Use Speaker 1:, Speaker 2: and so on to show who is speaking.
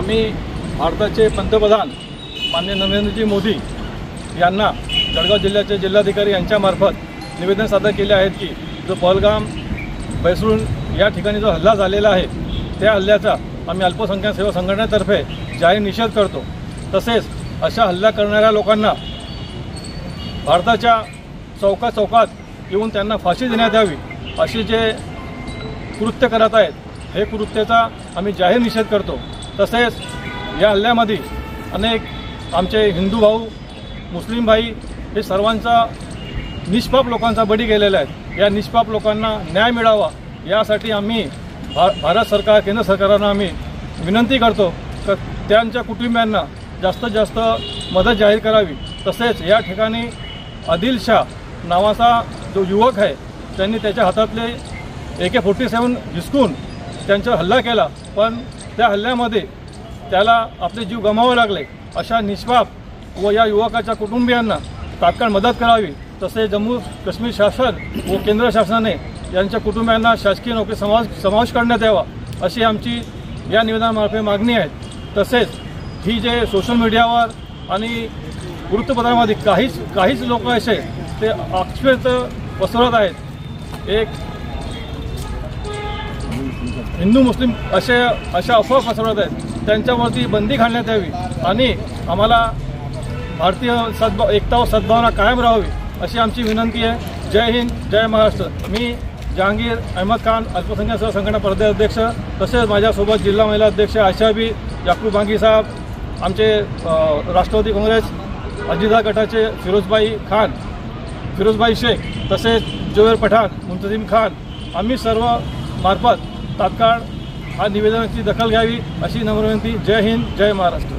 Speaker 1: आम्ही भारताचे पंतप्रधान माननीय नरेंद्रजी मोदी यांना जळगाव जिल्ह्याचे जिल्हाधिकारी यांच्यामार्फत निवेदन सादर केले आहेत की जो पहलगाम बैसरून या ठिकाणी जो हल्ला झालेला आहे त्या हल्ल्याचा आम्ही अल्पसंख्याक सेवा संघटनेतर्फे जाहीर निषेध करतो। तसेच अशा हल्ला करणाऱ्या लोकांना भारताच्या चौकात येऊन त्यांना फाशी देण्यात यावी अशी जे कृत्य करत आहेत हे कृत्याचा आम्ही जाहीर निषेध करतो। तसेच या हल्ल्यामध्ये अनेक आमचे हिंदू भाऊ मुस्लिम भाई हे सर्वांचा निष्पाप लोकांचा बळी गेलेला आहे। या निष्पाप लोकांना न्याय मिळावा यासाठी आम्ही भारत सरकार केंद्र सरकारांना आम्ही विनंती करतो की त्यांच्या कुटुंबियांना जास्तीत जास्त मदत जाहीर करावी। तसेच या ठिकाणी आदिल शाह नावाचा जो युवक आहे त्यांनी त्याच्या हातातले AK-47 हिसकून त्यांच्यावर हल्ला केला, पण त्या हल्ल्यामध्ये त्याला आपले जीव गमावे लागले। अशा निष्पाप व या युवकाच्या कुटुंबियांना तात्काळ मदत करावी। तसेच जम्मू काश्मीर शासन व केंद्र शासनाने यांच्या कुटुंबियांना शासकीय नोकरी समावेश करण्यात यावा अशी आमची या निवेदनामार्फत मागणी आहे। तसेच ही जे सोशल मीडियावर आणि वृत्तपत्रामध्ये काहीच लोक असे ते आक्षेप पसरवत आहेत, एक हिंदू मुस्लिम अशा अफवा पसरवत आहेत, त्यांच्यावरती बंदी घालण्यात यावी आणि आम्हाला भारतीय एकता व सद्भावना कायम राहावी अशी आमची विनंती आहे। जय हिंद, जय महाराष्ट्र। मी जहांगीर अहमद खान, अल्पसंख्याक सेवा संघटना प्रदेशाध्यक्ष, तसेच माझ्यासोबत जिल्हा महिला अध्यक्ष आशाबी याकूब बांगी साहेब, आमचे राष्ट्रवादी काँग्रेस अजिदा गटाचे फिरोजभाई शेख, तसेच जोहेर पठाण, मुंतजिम खान, आम्ही सर्व मार्फत तात्काळ हा निवेदनाची दखल घ्यावी अशी नम्र विनंती। जय हिंद, जय महाराष्ट्र।